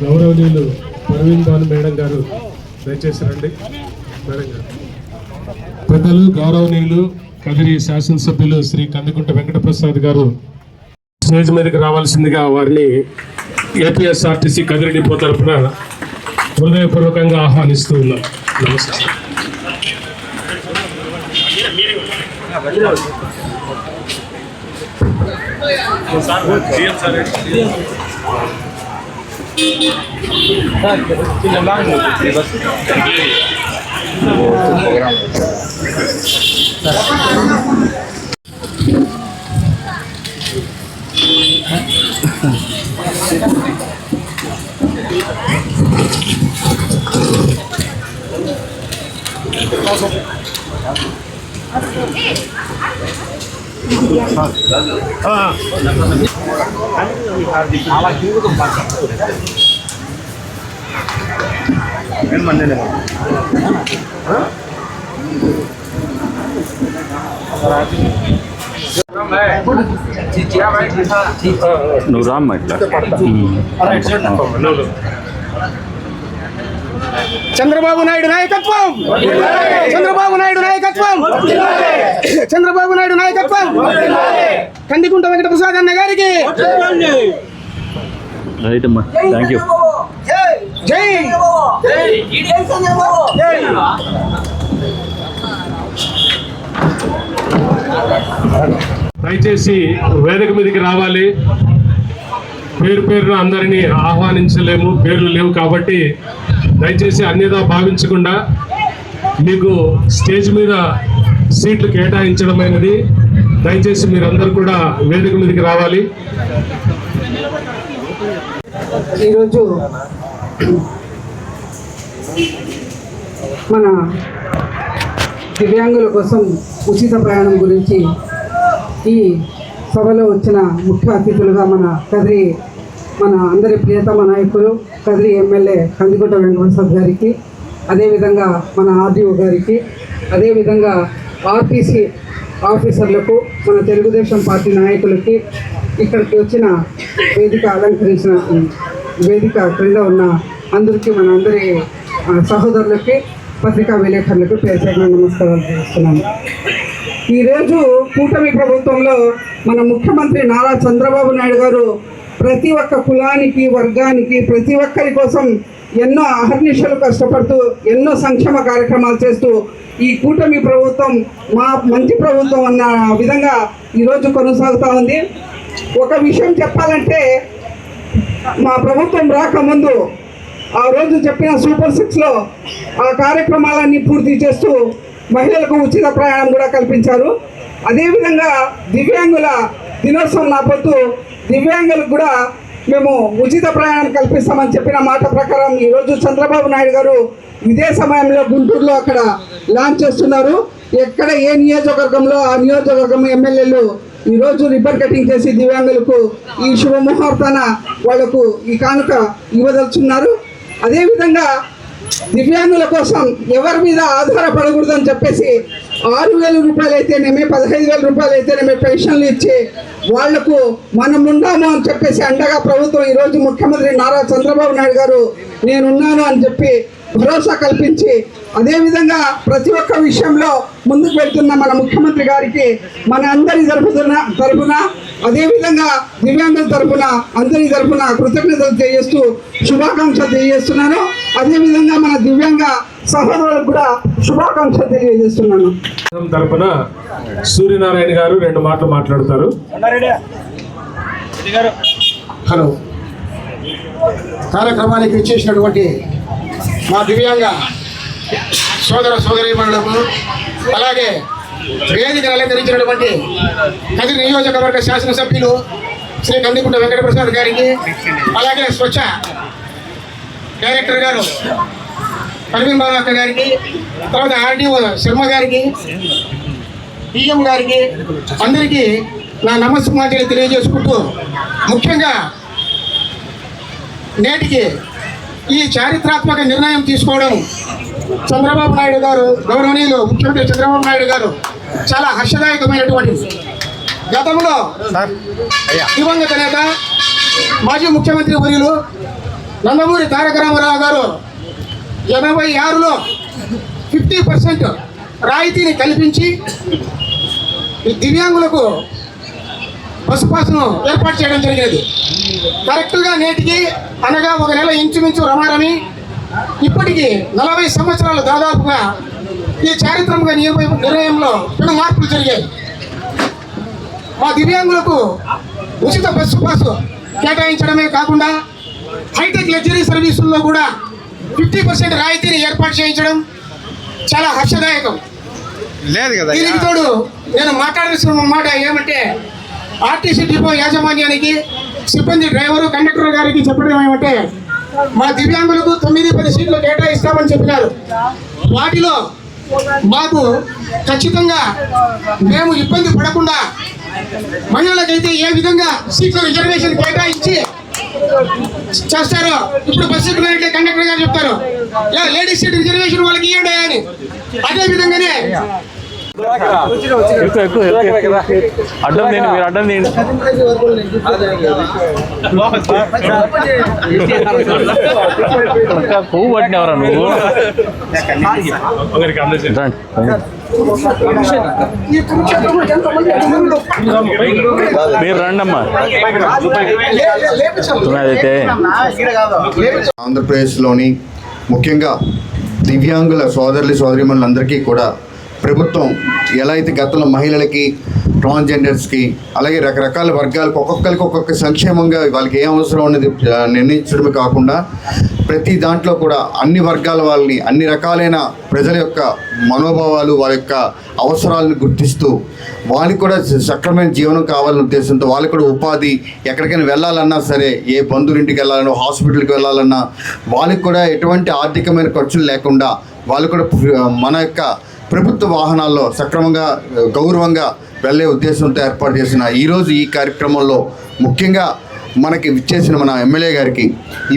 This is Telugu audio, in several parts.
గౌరవనీయులు పర్వీన్ భాను మేడం గారు దయచేసి రండి. మేడం గారు, పెద్దలు గౌరవనీయులు కదిరి శాసనసభ్యులు శ్రీ కందికుంట వెంకటప్రసాద్ గారు స్టేజ్ మీదకి రావాల్సిందిగా వారిని ఏపీఎస్ఆర్టీసీ కదిరి డిపో తరఫున హృదయపూర్వకంగా ఆహ్వానిస్తూ ఉన్నాం. నమస్కారం. నువ్వు రామ్మా ఇట్లా. చంద్రబాబు నాయుడు నాయకత్వం, చంద్రబాబు నాయుడు నాయకత్వం, చంద్రబాబు నాయుడు నాయకత్వం. కందికుంట వెంకటప్రసాద్ అన్న గారికి రైట్ అమ్మా, థ్యాంక్ యూ. జై దయచేసి వేదిక మీదకి రావాలి. పేరు పేరున అందరినీ ఆహ్వానించలేము, పేర్లు లేవు కాబట్టి దయచేసి అన్యదా భావించకుండా మీకు స్టేజ్ మీద సీట్లు కేటాయించడమైనది. దయచేసి మీరందరూ కూడా వేదిక మీదకి రావాలి. ఈరోజు మన దివ్యాంగుల కోసం ఉచిత ప్రయాణం గురించి ఈ సభలో వచ్చిన ముఖ్య అతిథులుగా మన అందరి ప్రియతమ నాయకులు కదిరి ఎమ్మెల్యే కందికుంట వెంకటప్రసాద్ గారికి, అదేవిధంగా మన ఆర్డీఓ గారికి, అదేవిధంగా ఆర్టీసీ ఆఫీసర్లకు, మన తెలుగుదేశం పార్టీ నాయకులకి, ఇక్కడికి వచ్చిన వేదిక క్రింద ఉన్న అందరికీ, మన అందరి సహోదరులకి, పత్రికా విలేకరులకు పేరు నమస్కారాలు చేస్తున్నాను. ఈరోజు కూటమి ప్రభుత్వంలో మన ముఖ్యమంత్రి నారా చంద్రబాబు నాయుడు గారు ప్రతి ఒక్క కులానికి, వర్గానికి, ప్రతి ఒక్కరి కోసం ఎన్నో అహర్నిశలు కష్టపడుతూ ఎన్నో సంక్షేమ కార్యక్రమాలు చేస్తూ ఈ కూటమి ప్రభుత్వం మా మంచి ప్రభుత్వం అన్న విధంగా ఈరోజు కొనసాగుతూ ఉంది. ఒక విషయం చెప్పాలంటే, మా ప్రభుత్వం రాకముందు ఆ రోజు చెప్పిన సూపర్ 6లో ఆ కార్యక్రమాలన్నీ పూర్తి చేస్తూ మహిళలకు ఉచిత ప్రయాణం కూడా కల్పించారు. అదేవిధంగా దివ్యాంగుల దినోత్సవం నాపొద్దు దివ్యాంగులకు కూడా మేము ఉచిత ప్రయాణం కల్పిస్తామని చెప్పిన మాట ప్రకారం ఈరోజు చంద్రబాబు నాయుడు గారు ఇదే సమయంలో గుంటూరులో అక్కడ లాంచ్ చేస్తున్నారు. ఎక్కడ ఏ నియోజకవర్గంలో ఆ నియోజకవర్గం ఎమ్మెల్యేలు ఈరోజు రిబ్బన్ కటింగ్ చేసి దివ్యాంగులకు ఈ శుభముహూర్తాన వాళ్లకు ఈ కానుక ఇవ్వదలుచున్నారు. అదేవిధంగా దివ్యాంగుల కోసం ఎవరి మీద ఆధారపడకూడదని చెప్పేసి 6,000 రూపాయలు అయితేనేమి, 15,000 రూపాయలు అయితేనేమి పెన్షన్లు ఇచ్చి వాళ్లకు మనం ఉన్నాము అని చెప్పేసి అండగా ప్రభుత్వం ఈరోజు ముఖ్యమంత్రి నారా చంద్రబాబు నాయుడు గారు నేనున్నాను అని చెప్పి భరోసా కల్పించి, అదేవిధంగా ప్రతి ఒక్క విషయంలో ముందుకు వెళ్తున్న మన ముఖ్యమంత్రి గారికి మన అందరి తరఫున అదేవిధంగా దివ్యాంగుల తరఫున అందరి తరఫున కృతజ్ఞతలు తెలియజేస్తూ శుభాకాంక్షలు తెలియజేస్తున్నాను. అదేవిధంగా మన దివ్యాంగ సహోదరులకు కూడా శుభాకాంక్షలు తెలియజేస్తున్నాను. తరఫున సూర్యనారాయణ గారు 2 మాటలు మాట్లాడతారు. హలో, కార్యక్రమానికి విచ్చేసినటువంటి మా దివ్యాంగ సోదర సోదరీమణులకు, అలాగే వేదికను అలంకరించినటువంటి కదిరి నియోజకవర్గ శాసనసభ్యులు శ్రీ కందికుంట వెంకటప్రసాద్ గారికి, అలాగే స్వచ్ఛ డైరెక్టర్ గారు పర్వీన్ భాను అక్క గారికి, తర్వాత ఆర్డీఓ శర్మ గారికి, పిఎం గారికి, అందరికీ నా నమస్కారాలు తెలియజేసుకుంటూ, ముఖ్యంగా నేటికి ఈ చారిత్రాత్మక నిర్ణయం తీసుకోవడం చంద్రబాబు నాయుడు గారు, గౌరవనీయులు ముఖ్యమంత్రి చంద్రబాబు నాయుడు గారు చాలా హర్షదాయకమైనటువంటిది. గతంలో దివంగత నేత మాజీ ముఖ్యమంత్రి వర్యులు నందమూరి తారక రామారావు గారు 86లో 50% రాయితీని కల్పించి ఈ దివ్యాంగులకు బస్సు పాస్ను ఏర్పాటు చేయడం జరిగినది. కరెక్ట్గా నేటికి అనగా ఒక నెల ఇంచుమించు రమారమి ఇప్పటికీ 40 సంవత్సరాలు దాదాపుగా ఈ చారిత్రక నిర్ణయంలో పెను మార్పులు జరిగాయి. మా దివ్యాంగులకు ఉచిత బస్సు పాసు కేటాయించడమే కాకుండా హైటెక్ లగ్జరీ సర్వీసుల్లో కూడా 50% రాయితీని ఏర్పాటు చేయించడం చాలా హర్షదాయకం. దీనికి తోడు నేను మాట్లాడాల్సిన మాట ఏమంటే ఆర్టీసీ డిపో యాజమాన్యానికి సిబ్బంది డ్రైవరు కండక్టర్ గారికి చెప్పడం ఏమంటే మా దివ్యాంగులకు 9-10 సీట్లు కేటాయిస్తామని చెప్పినారు. వాటిలో మాకు ఖచ్చితంగా మేము ఇబ్బంది పడకుండా మహిళలకైతే ఏ విధంగా సీట్ల రిజర్వేషన్ కేటాయించి చేస్తారో ఇప్పుడు బస్సు కండక్టర్ గారు చెప్తారు లేడీస్ సీట్ రిజర్వేషన్ వాళ్ళకి ఇవ్వండి అని. అదే విధంగానే అడ్డం తిండి మీరు అడ్డం తిండి పువ్వు పట్టినవరా నువ్వు మీరు రండమ్మా. అయితే ఆంధ్రప్రదేశ్లోని ముఖ్యంగా దివ్యాంగుల సోదరీమణులందరికీ కూడా ప్రభుత్వం ఎలా అయితే గతంలో మహిళలకి, ట్రాన్స్జెండర్స్కి, అలాగే రకరకాల వర్గాలకు ఒక్కొక్కరికి ఒక్కొక్క సంక్షేమంగా వాళ్ళకి ఏ అవసరం అనేది నిర్ణయించడమే కాకుండా ప్రతి దాంట్లో కూడా అన్ని వర్గాల వాళ్ళని, అన్ని రకాలైన ప్రజల యొక్క మనోభావాలు, వారి యొక్క అవసరాలను గుర్తిస్తూ వాళ్ళకి కూడా సక్రమైన జీవనం కావాలనే ఉద్దేశంతో వాళ్ళకి కూడా ఉపాధి, ఎక్కడికైనా వెళ్ళాలన్నా సరే, ఏ బంధువులింటికి వెళ్ళాలన్నా, హాస్పిటల్కి వెళ్ళాలన్నా వాళ్ళకి కూడా ఎటువంటి ఆర్థికమైన ఖర్చులు లేకుండా వాళ్ళు కూడా మన యొక్క ప్రభుత్వ వాహనాల్లో సక్రమంగా గౌరవంగా వెళ్ళే ఉద్దేశంతో ఏర్పాటు చేసిన ఈరోజు ఈ కార్యక్రమంలో ముఖ్యంగా మనకి విచ్చేసిన మన ఎమ్మెల్యే గారికి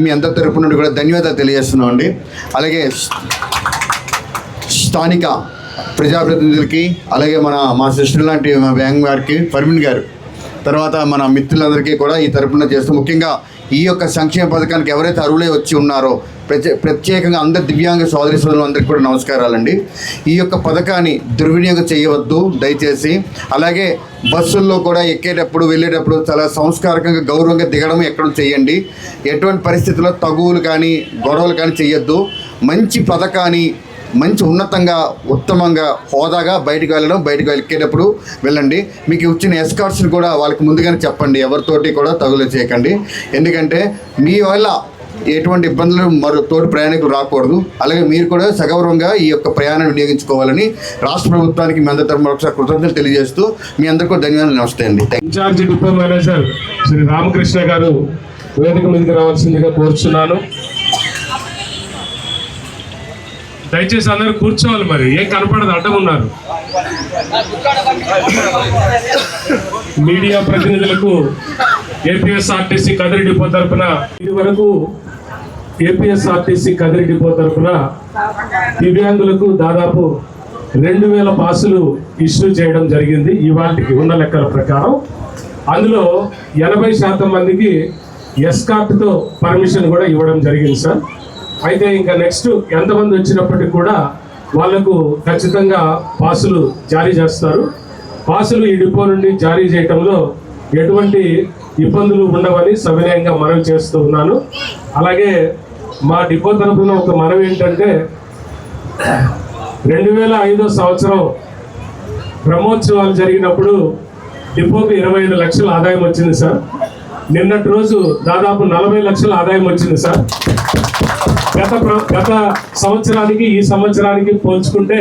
మీ అందరి తరపు నుండి కూడా ధన్యవాదాలు తెలియజేస్తున్నాం అండి. అలాగే స్థానిక ప్రజాప్రతినిధులకి, అలాగే మా సిస్టర్ లాంటి మా బ్యాంక్ గారికి, పర్వీన్ గారు, తర్వాత మన మిత్రులందరికీ కూడా ఈ తరపున చేస్తూ ముఖ్యంగా ఈ యొక్క సంక్షేమ పథకానికి ఎవరైతే అర్హులై వచ్చి ఉన్నారో ప్రత్యేకంగా అందరు దివ్యాంగ సోదరులందరికీ కూడా నమస్కారాలండి. ఈ యొక్క పథకాన్ని దుర్వినియోగం చేయవద్దు దయచేసి. అలాగే బస్సుల్లో కూడా ఎక్కేటప్పుడు వెళ్ళేటప్పుడు చాలా సంస్కారకంగా గౌరవంగా దిగడం ఎక్కడం చేయండి. ఎటువంటి పరిస్థితుల్లో తగువులు కానీ గొడవలు కానీ చేయొద్దు. మంచి పథకాన్ని మంచి ఉన్నతంగా, ఉత్తమంగా, హోదాగా బయటకు ఎక్కేటప్పుడు వెళ్ళండి. మీకు వచ్చిన ఎస్కార్ట్స్ని కూడా వాళ్ళకి ముందుగానే చెప్పండి, ఎవరితోటి కూడా తగులు చేయకండి. ఎందుకంటే మీ వల్ల ఎటువంటి ఇబ్బందులు తోటి ప్రయాణికులు రాకూడదు. అలాగే మీరు కూడా సగౌరవంగా ఈ యొక్క ప్రయాణాన్ని వినియోగించుకోవాలని రాష్ట్ర ప్రభుత్వానికి మీ అందరి తరఫున ఒకసారి కృతజ్ఞతలు తెలియజేస్తూ మీ అందరికీ ధన్యవాదాలు. నమస్తే అండి. In-charge depot manager Shri Ramakrishna గారు వేదిక మీదకి రావాల్సిందిగా కోరుచున్నాను. దయచేసి అందరూ కూర్చోవాలి, మరి ఏం కనపడదు, అడ్డం ఉన్నారు. మీడియా ప్రతినిధులకు ఏపీఎస్ఆర్టీసీ కదిరి డిపో తరఫున ఇది వరకు ఏపీఎస్ఆర్టీసీ కదిరి డిపో తరఫున దివ్యాంగులకు దాదాపు 2000 పాసులు ఇష్యూ చేయడం జరిగింది. ఇవాళకి ఉన్న లెక్కల ప్రకారం అందులో 80% మందికి ఎస్కార్ట్తో పర్మిషన్ కూడా ఇవ్వడం జరిగింది సార్. అయితే ఇంకా నెక్స్ట్ ఎంతమంది వచ్చినప్పటికీ కూడా వాళ్లకు ఖచ్చితంగా పాసులు జారీ చేస్తారు. పాసులు ఈ డిపో నుండి జారీ చేయటంలో ఎటువంటి ఇబ్బందులు ఉండవని సవినయంగా మనవి చేస్తూ ఉన్నాను. అలాగే మా డిపో తరఫున ఒక మనవి ఏంటంటే 2005 సంవత్సరం బ్రహ్మోత్సవాలు జరిగినప్పుడు డిపోకి 25 లక్షల ఆదాయం వచ్చింది సార్. నిన్నటి రోజు దాదాపు 40 లక్షల ఆదాయం వచ్చింది సార్. గత సంవత్సరానికి ఈ సంవత్సరానికి పోల్చుకుంటే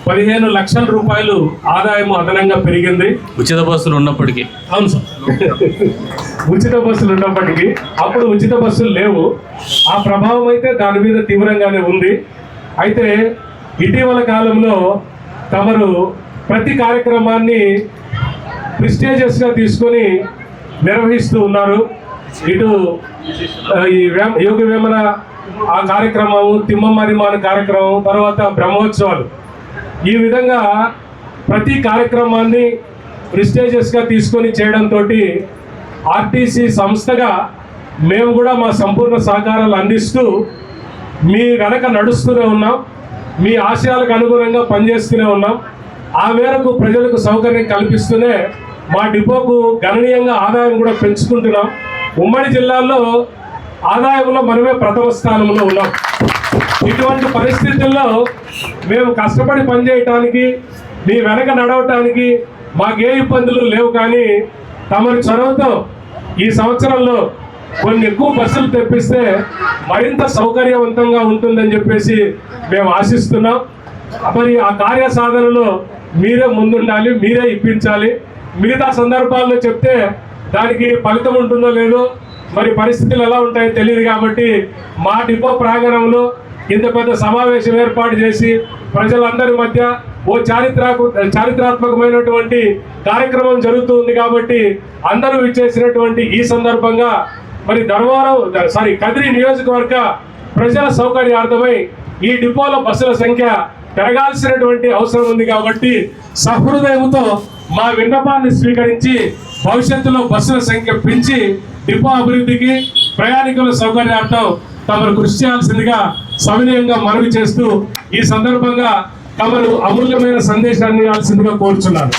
15 లక్షల రూపాయలు ఆదాయం అదనంగా పెరిగింది. ఉచిత బస్సులు ఉన్నప్పటికీ. అవును సార్, ఉచిత బస్సులు ఉన్నప్పటికీ అప్పుడు ఉచిత బస్సులు లేవు. ఆ ప్రభావం అయితే దాని మీద తీవ్రంగానే ఉంది. అయితే ఇటీవల కాలంలో తమరు ప్రతి కార్యక్రమాన్ని ప్రెస్టీజియస్గా తీసుకొని నిర్వహిస్తూ ఉన్నారు. ఇటు ఈ యోగ వేమన ఆ కార్యక్రమం, తిమ్మమ్మరిమాన కార్యక్రమం, తర్వాత బ్రహ్మోత్సవాలు, ఈ విధంగా ప్రతి కార్యక్రమాన్ని ప్రెస్టీజియస్గా తీసుకొని చేయడంతో ఆర్టీసీ సంస్థగా మేము కూడా మా సంపూర్ణ సహకారాలు అందిస్తూ మీ వెనక నడుస్తూనే ఉన్నాం, మీ ఆశయాలకు అనుగుణంగా పనిచేస్తూనే ఉన్నాం. ఆ మేరకు ప్రజలకు సౌకర్యం కల్పిస్తూనే మా డిపోకు గణనీయంగా ఆదాయం కూడా పెంచుకుంటున్నాం. ఉమ్మడి జిల్లాల్లో ఆదాయంలో మనమే ప్రథమ స్థానంలో ఉన్నాం. ఇటువంటి పరిస్థితుల్లో మేము కష్టపడి పనిచేయటానికి, మీ వెనక నడవటానికి మాకే ఇబ్బందులు లేవు. కానీ తమరి చొరవతో ఈ సంవత్సరంలో కొన్ని ఎక్కువ బస్సులు తెప్పిస్తే మరింత సౌకర్యవంతంగా ఉంటుందని చెప్పేసి మేము ఆశిస్తున్నాం. మరి ఆ కార్యసాధనలో మీరే ముందుండాలి, మీరే ఇప్పించాలి. మిగతా సందర్భాల్లో చెప్తే దానికి ఫలితం ఉంటుందో లేదో, మరి పరిస్థితులు ఎలా ఉంటాయో తెలియదు. కాబట్టి మా డిపో ప్రాంగణంలో ఇంత పెద్ద సమావేశం ఏర్పాటు చేసి ప్రజలందరి మధ్య ఓ చారిత్రాత్మకమైనటువంటి కార్యక్రమం జరుగుతుంది. కాబట్టి అందరూ ఇచ్చేసినటువంటి ఈ సందర్భంగా మరి కదిరి నియోజకవర్గ ప్రజల సౌకర్యార్థమై ఈ డిపోలో బస్సుల సంఖ్య పెరగాల్సినటువంటి అవసరం ఉంది. కాబట్టి సహృదయంతో మా విన్నపాన్ని స్వీకరించి భవిష్యత్తులో బస్సుల సంఖ్య పెంచి డిపో అభివృద్ధికి, ప్రయాణికుల సౌకర్యార్థం తమరు కృషి చేయాల్సిందిగా సవినయంగా మనవి చేస్తూ ఈ సందర్భంగా తమరు అమూల్యమైన సందేశాన్ని ఇవ్వాల్సిందిగా కోరుచున్నాను.